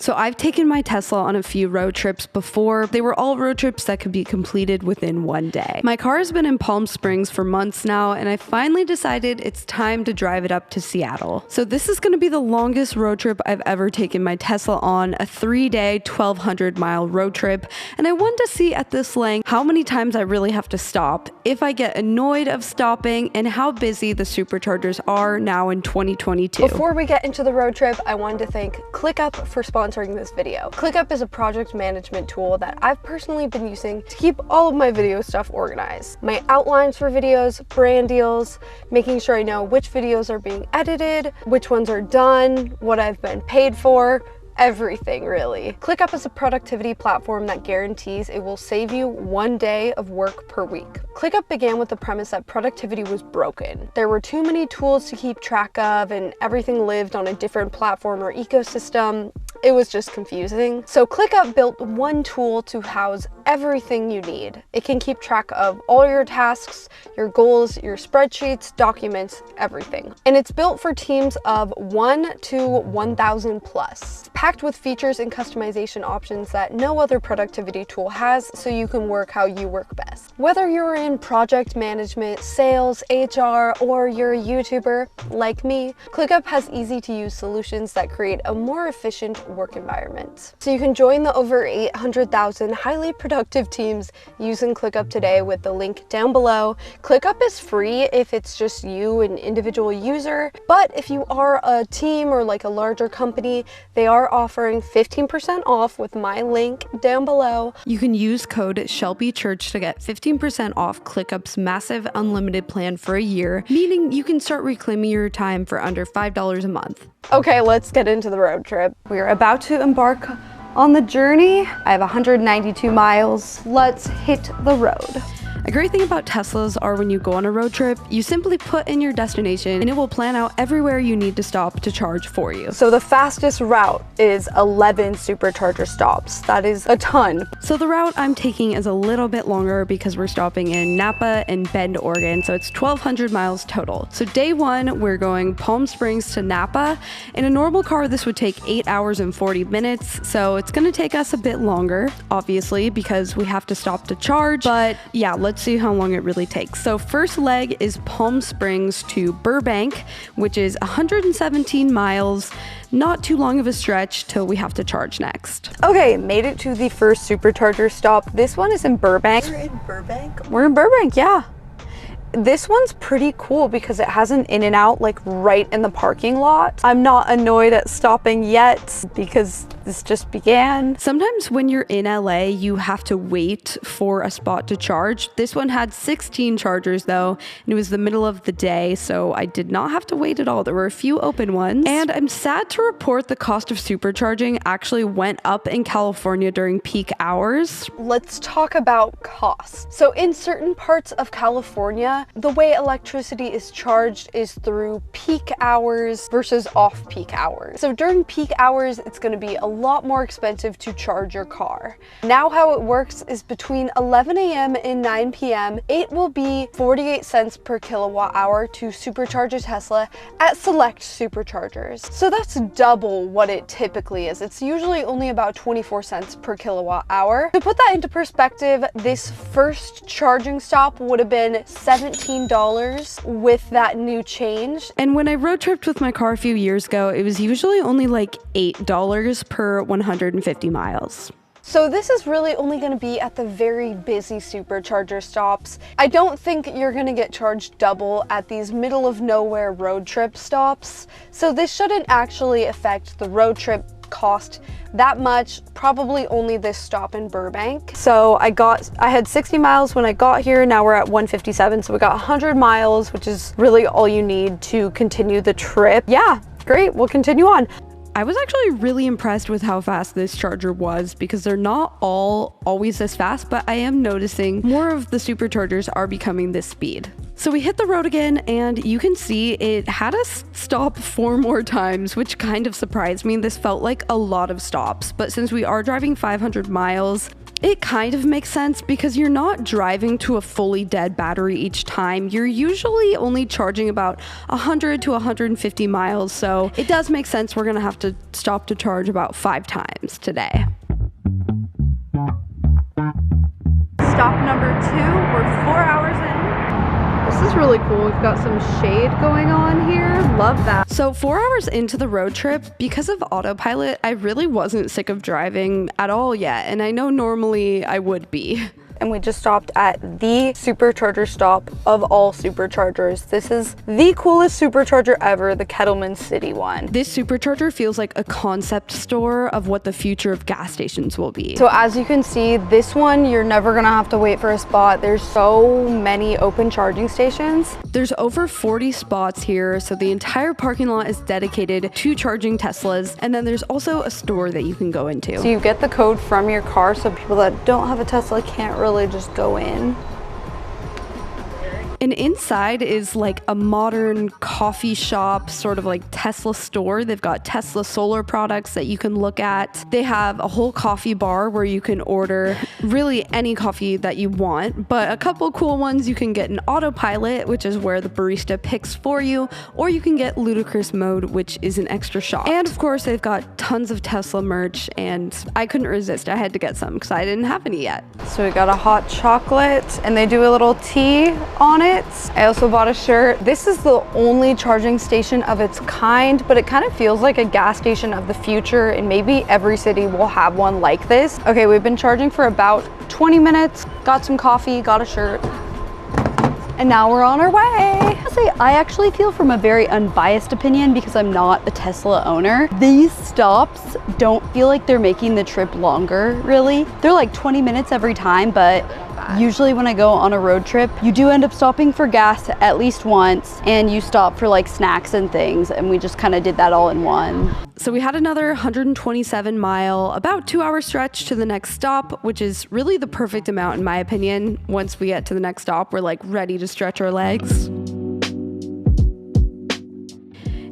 So I've taken my Tesla on a few road trips before. They were all road trips that could be completed within one day. My car has been in Palm Springs for months now, and I finally decided it's time to drive it up to Seattle. So this is going to be the longest road trip I've ever taken my Tesla on, a 3-day, 1,200-mile road trip. And I wanted to see at this length how many times I really have to stop, if I get annoyed of stopping, and how busy the superchargers are now in 2022. Before we get into the road trip, I wanted to thank ClickUp for sponsoring this video. ClickUp is a project management tool that I've personally been using to keep all of my video stuff organized. My outlines for videos, brand deals, making sure I know which videos are being edited, which ones are done, what I've been paid for, everything really. ClickUp is a productivity platform that guarantees it will save you 1 day of work per week. ClickUp began with the premise that productivity was broken. There were too many tools to keep track of and everything lived on a different platform or ecosystem. It was just confusing. So ClickUp built one tool to house everything you need. It can keep track of all your tasks, your goals, your spreadsheets, documents, everything. And it's built for teams of 1 to 1,000 plus. It's packed with features and customization options that no other productivity tool has, so you can work how you work best. Whether you're in project management, sales, HR, or you're a YouTuber like me, ClickUp has easy to use solutions that create a more efficient work environment. So you can join the over 800,000 highly productive teams using ClickUp today with the link down below. ClickUp is free if it's just you, an individual user, but if you are a team or like a larger company, they are offering 15% off with my link down below. You can use code Shelby Church to get 15% off ClickUp's massive unlimited plan for a year, meaning you can start reclaiming your time for under $5 a month. Okay, let's get into the road trip. We are about to embark on the journey. I have 192 miles. Let's hit the road. A great thing about Teslas are when you go on a road trip, you simply put in your destination and it will plan out everywhere you need to stop to charge for you. So the fastest route is 11 supercharger stops. That is a ton. So the route I'm taking is a little bit longer because we're stopping in Napa and Bend, Oregon. So it's 1,200 miles total. So day one, we're going Palm Springs to Napa. In a normal car, this would take 8 hours and 40 minutes. So it's going to take us a bit longer, obviously, because we have to stop to charge. But yeah, let's see how long it really takes. So first leg is Palm Springs to Burbank, which is 117 miles. Not too long of a stretch till we have to charge next. Okay, made it to the first supercharger stop. This one is in Burbank. We're in Burbank? We're in Burbank, yeah. This one's pretty cool because it has an in and out like right in the parking lot. I'm not annoyed at stopping yet because this just began. Sometimes when you're in LA, you have to wait for a spot to charge. This one had 16 chargers though, and it was the middle of the day, so I did not have to wait at all. There were a few open ones. And I'm sad to report the cost of supercharging actually went up in California during peak hours. Let's talk about costs. So in certain parts of California, the way electricity is charged is through peak hours versus off-peak hours. So during peak hours, it's going to be a lot more expensive to charge your car. Now how it works is between 11 a.m. and 9 p.m., it will be 48 cents per kilowatt hour to supercharge a Tesla at select superchargers. So that's double what it typically is. It's usually only about 24 cents per kilowatt hour. To put that into perspective, this first charging stop would have been $17 with that new change. And when I road tripped with my car a few years ago, it was usually only like $8 per 150 miles. So this is really only going to be at the very busy supercharger stops. I don't think you're going to get charged double at these middle of nowhere road trip stops. So this shouldn't actually affect the road trip cost that much, probably only this stop in Burbank. So I had 60 miles when I got here. Now we're at 157. So we got 100 miles, which is really all you need to continue the trip. Yeah, great. We'll continue on. I was actually really impressed with how fast this charger was because they're not all always this fast, but I am noticing more of the superchargers are becoming this speed. So we hit the road again and you can see it had us stop 4 more times, which kind of surprised me. This felt like a lot of stops, but since we are driving 500 miles, It kind of makes sense because you're not driving to a fully dead battery each time. You're usually only charging about 100 to 150 miles, so it does make sense we're gonna have to stop to charge about 5 times today. Stop number 2, we're 4 hours in. This is really cool. We've got some shade going on here. Love that. So 4 hours into the road trip, because of autopilot, I really wasn't sick of driving at all yet. And I know normally I would be. And we just stopped at the supercharger stop of all superchargers. This is the coolest supercharger ever, the Kettleman City one. This supercharger feels like a concept store of what the future of gas stations will be. So as you can see, this one, you're never gonna have to wait for a spot. There's so many open charging stations. There's over 40 spots here, so the entire parking lot is dedicated to charging Teslas. And then there's also a store that you can go into. So you get the code from your car, so people that don't have a Tesla can't really just go in. And inside is like a modern coffee shop, sort of like Tesla store. They've got Tesla solar products that you can look at. They have a whole coffee bar where you can order really any coffee that you want, but a couple cool ones. You can get an autopilot, which is where the barista picks for you, or you can get ludicrous mode, which is an extra shot. And of course, they've got tons of Tesla merch, and I couldn't resist. I had to get some because I didn't have any yet. So we got a hot chocolate, and they do a little tea on it. I also bought a shirt. This is the only charging station of its kind, but it kind of feels like a gas station of the future, and maybe every city will have one like this. Okay, we've been charging for about 20 minutes, got some coffee, got a shirt, and now we're on our way. Honestly, I actually feel, from a very unbiased opinion, because I'm not a Tesla owner, these stops don't feel like they're making the trip longer, really. They're like 20 minutes every time, but usually when I go on a road trip, you do end up stopping for gas at least once, and you stop for like snacks and things, and we just kind of did that all in one. So we had another 127 mile, about 2 hour stretch to the next stop, which is really the perfect amount in my opinion. Once we get to the next stop, we're like ready to stretch our legs.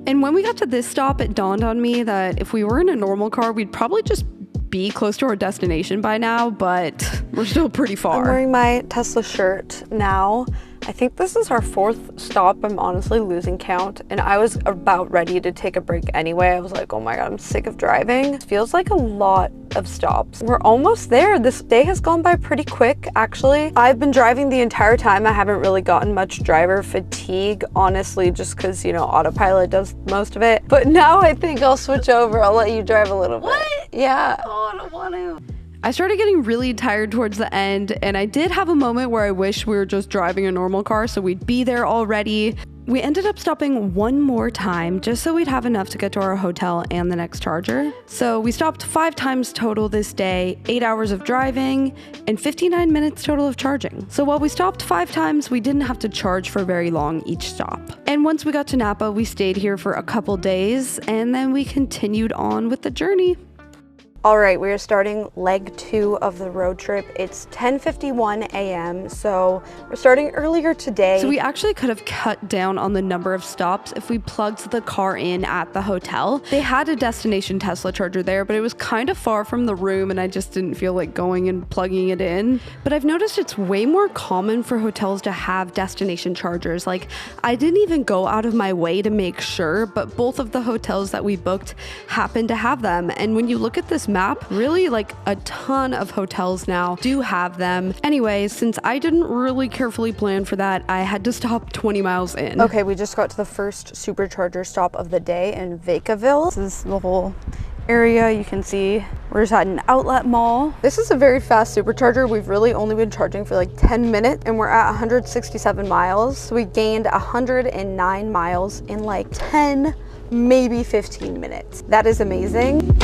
And when we got to this stop, it dawned on me that if we were in a normal car, we'd probably just be close to our destination by now, but we're still pretty far. I'm wearing my Tesla shirt now. I think this is our 4th stop. I'm honestly losing count, and I was about ready to take a break anyway. I was like, oh my God, I'm sick of driving. It feels like a lot of stops. We're almost there. This day has gone by pretty quick, actually. I've been driving the entire time. I haven't really gotten much driver fatigue, honestly, just because, you know, autopilot does most of it. But now I think I'll switch over. I'll let you drive a little bit. What? Yeah. Oh, I don't want to. I started getting really tired towards the end, and I did have a moment where I wish we were just driving a normal car so we'd be there already. We ended up stopping one more time just so we'd have enough to get to our hotel and the next charger. So we stopped 5 times total this day, 8 hours of driving, and 59 minutes total of charging. So while we stopped 5 times, we didn't have to charge for very long each stop. And once we got to Napa, we stayed here for a couple days, and then we continued on with the journey. All right, we are starting leg 2 of the road trip. It's 10:51 a.m., so we're starting earlier today. So we actually could have cut down on the number of stops if we plugged the car in at the hotel. They had a destination Tesla charger there, but it was kind of far from the room, and I just didn't feel like going and plugging it in. But I've noticed it's way more common for hotels to have destination chargers. Like, I didn't even go out of my way to make sure, but both of the hotels that we booked happened to have them. And when you look at this map, really like a ton of hotels now do have them. Anyways, since I didn't really carefully plan for that, I had to stop 20 miles in. Okay, we just got to the first supercharger stop of the day in Vacaville. This is the whole area. You can see we're just at an outlet mall. This is a very fast supercharger. We've really only been charging for like 10 minutes, and we're at 167 miles. So we gained 109 miles in like 10, maybe 15 minutes. That is amazing.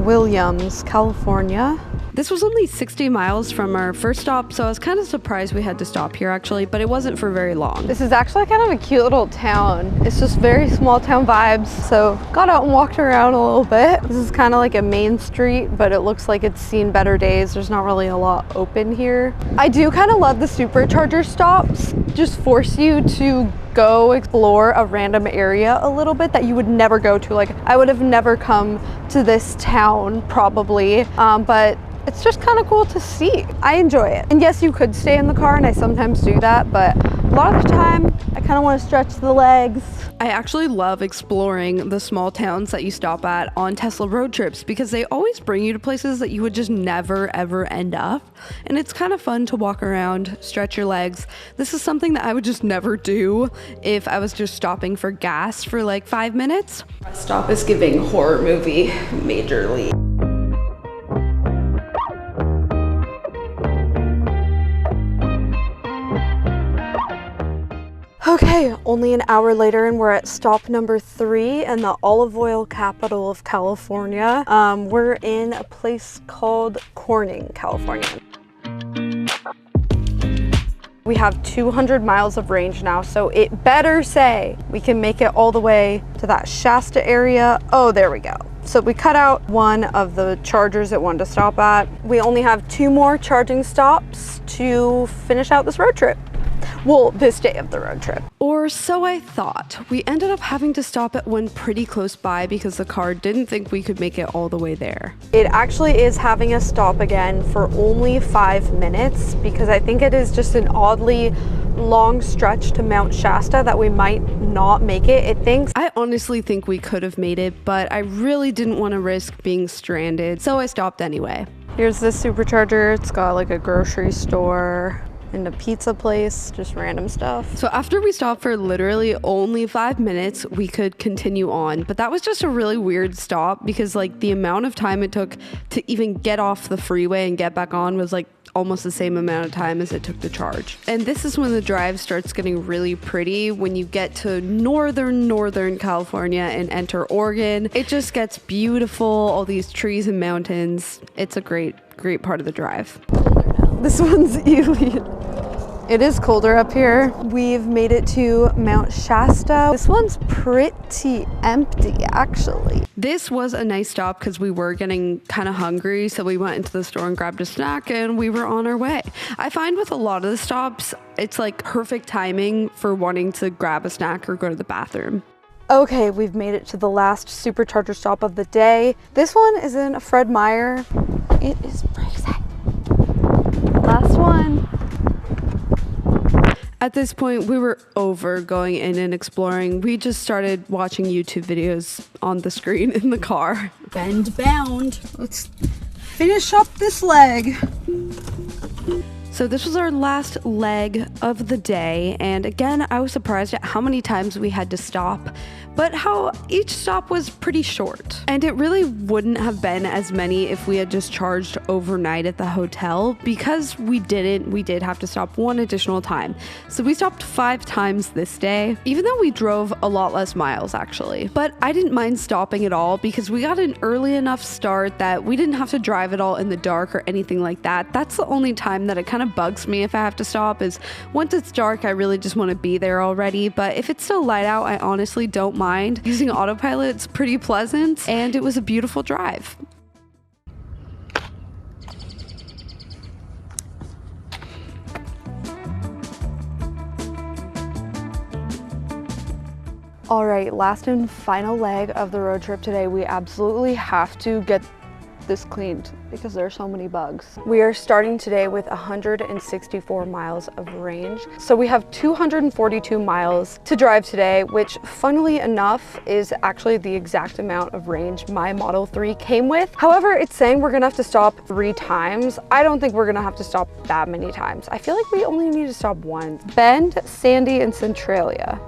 Williams, California. This was only 60 miles from our first stop, so I was kind of surprised we had to stop here actually, but it wasn't for very long. This is actually kind of a cute little town. It's just very small town vibes, so got out and walked around a little bit. This is kind of like a main street, but it looks like it's seen better days. There's not really a lot open here. I do kind of love the supercharger stops. Just force you to go explore a random area a little bit that you would never go to. Like, I would have never come to this town probably, but it's just kind of cool to see. I enjoy it. And yes, you could stay in the car, and I sometimes do that, but a lot of the time I kind of want to stretch the legs. I actually love exploring the small towns that you stop at on Tesla road trips because they always bring you to places that you would just never ever end up. And it's kind of fun to walk around, stretch your legs. This is something that I would just never do if I was just stopping for gas for like 5 minutes. Rest stop is giving horror movie majorly. Okay, only an hour later and we're at stop number 3 in the olive oil capital of California. We're in a place called Corning, California. We have 200 miles of range now, so it better say we can make it all the way to that Shasta area. Oh, there we go. So we cut out one of the chargers it wanted to stop at. We only have 2 more charging stops to finish out this road trip. Well, this day of the road trip. Or so I thought. We ended up having to stop at one pretty close by because the car didn't think we could make it all the way there. It actually is having us stop again for only 5 minutes because I think it is just an oddly long stretch to Mount Shasta that we might not make it. It thinks. I honestly think we could have made it, but I really didn't want to risk being stranded, so I stopped anyway. Here's the supercharger. It's got like a grocery store and a pizza place, just random stuff. So after we stopped for literally only 5 minutes, we could continue on. But that was just a really weird stop because like the amount of time it took to even get off the freeway and get back on was like almost the same amount of time as it took to charge. And this is when the drive starts getting really pretty. When you get to northern California and enter Oregon, it just gets beautiful, all these trees and mountains. It's a great part of the drive. This one's elite. It is colder up here. We've made it to Mount Shasta. This one's pretty empty, actually. This was a nice stop because we were getting kind of hungry, so we went into the store and grabbed a snack and we were on our way. I find with a lot of the stops, it's like perfect timing for wanting to grab a snack or go to the bathroom. Okay, we've made it to the last supercharger stop of the day. This one is in Fred Meyer. It is freezing. Last one. At this point, we were over going in and exploring. We just started watching YouTube videos on the screen in the car. Bend bound. Let's finish up this leg. So this was our last leg of the day, and again, I was surprised at how many times we had to stop, but how each stop was pretty short. And it really wouldn't have been as many if we had just charged overnight at the hotel. Because we didn't, we did have to stop one additional time. So we stopped 5 times this day, even though we drove a lot less miles actually. But I didn't mind stopping at all because we got an early enough start that we didn't have to drive at all in the dark or anything like that. That's the only time that it kind of bugs me if I have to stop, is once it's dark I really just want to be there already. But if it's still light out, I honestly don't mind. Using autopilot, it's pretty pleasant, and it was a beautiful drive. All right, last and final leg of the road trip today. We absolutely have to get this cleaned because there are so many bugs. We are starting today with 164 miles of range. So we have 242 miles to drive today, which funnily enough is actually the exact amount of range my Model 3 came with. However, it's saying we're gonna have to stop 3 times. I don't think we're gonna have to stop that many times. I feel like we only need to stop once. Bend, Sandy, and Centralia.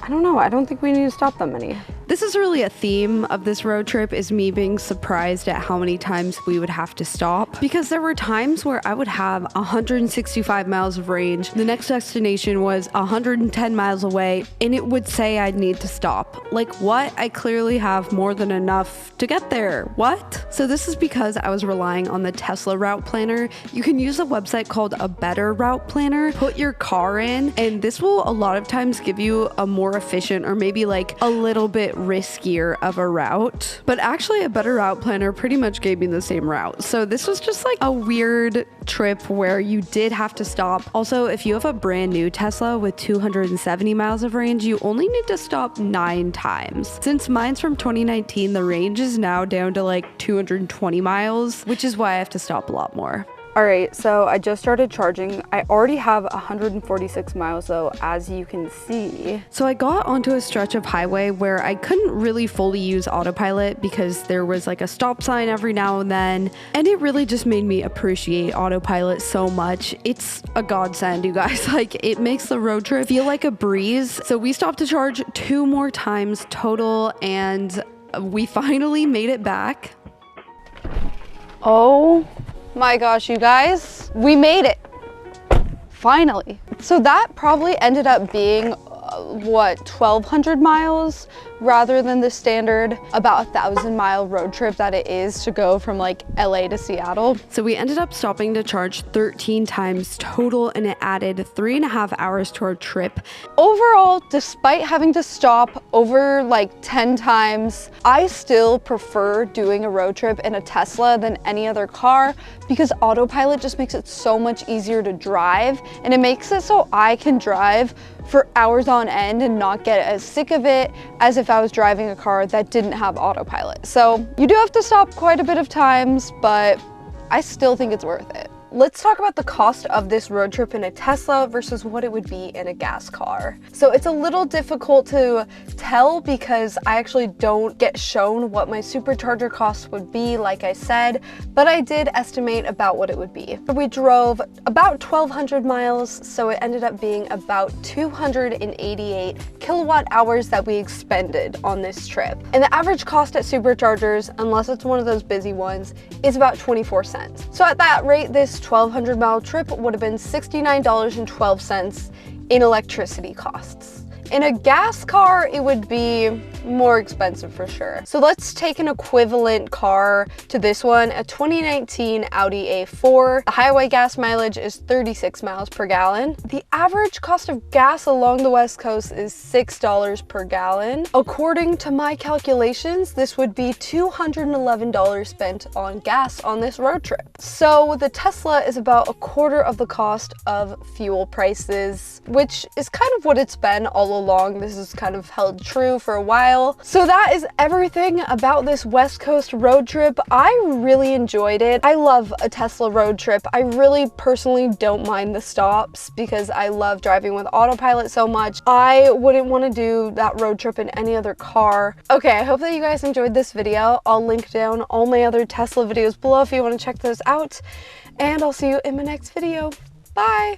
I don't know, I don't think we need to stop that many. This is really a theme of this road trip, is me being surprised at how many times we would have to stop, because there were times where I would have 165 miles of range. The next destination was 110 miles away and it would say I'd need to stop. Like, what? I clearly have more than enough to get there. What? So this is because I was relying on the Tesla route planner. You can use a website called A Better Route Planner, put your car in, and this will a lot of times give you a more efficient, or maybe like a little bit riskier of a route, but actually a better route planner pretty much gave me the same route. So this was just like a weird trip where you did have to stop. Also, if you have a brand new Tesla with 270 miles of range, you only need to stop 9 times. Since mine's from 2019, the range is now down to like 220 miles, which is why I have to stop a lot more. All right, so I just started charging. I already have 146 miles though, as you can see. So I got onto a stretch of highway where I couldn't really fully use autopilot because there was like a stop sign every now and then. And it really just made me appreciate autopilot so much. It's a godsend, you guys. Like, it makes the road trip feel like a breeze. So we stopped to charge 2 more times total, and we finally made it back. Oh my gosh, you guys, we made it finally. So that probably ended up being what, 1,200 miles rather than the standard about 1,000-mile road trip that it is to go from like LA to Seattle. So we ended up stopping to charge 13 times total, and it added 3.5 hours to our trip. Overall, despite having to stop over like 10 times, I still prefer doing a road trip in a Tesla than any other car because autopilot just makes it so much easier to drive, and it makes it so I can drive for hours on end and not get as sick of it as if I was driving a car that didn't have autopilot. So you do have to stop quite a bit of times, but I still think it's worth it. Let's talk about the cost of this road trip in a Tesla versus what it would be in a gas car. So it's a little difficult to tell because I actually don't get shown what my supercharger costs would be, like I said, but I did estimate about what it would be. We drove about 1,200 miles, so it ended up being about 288 kilowatt hours that we expended on this trip. And the average cost at superchargers, unless it's one of those busy ones, is about 24 cents. So at that rate, this 1,200-mile trip would have been $69.12 in electricity costs. In a gas car, it would be more expensive for sure. So let's take an equivalent car to this one, a 2019 Audi A4. The highway gas mileage is 36 miles per gallon. The average cost of gas along the West Coast is $6 per gallon. According to my calculations, this would be $211 spent on gas on this road trip. So the Tesla is about a quarter of the cost of fuel prices, which is kind of what it's been all along. This has kind of held true for a while. So that is everything about this West Coast road trip. I really enjoyed it. I love a Tesla road trip. I really personally don't mind the stops because I love driving with autopilot so much. I wouldn't want to do that road trip in any other car. Okay, I hope that you guys enjoyed this video. I'll link down all my other Tesla videos below if you want to check those out. And I'll see you in my next video. Bye!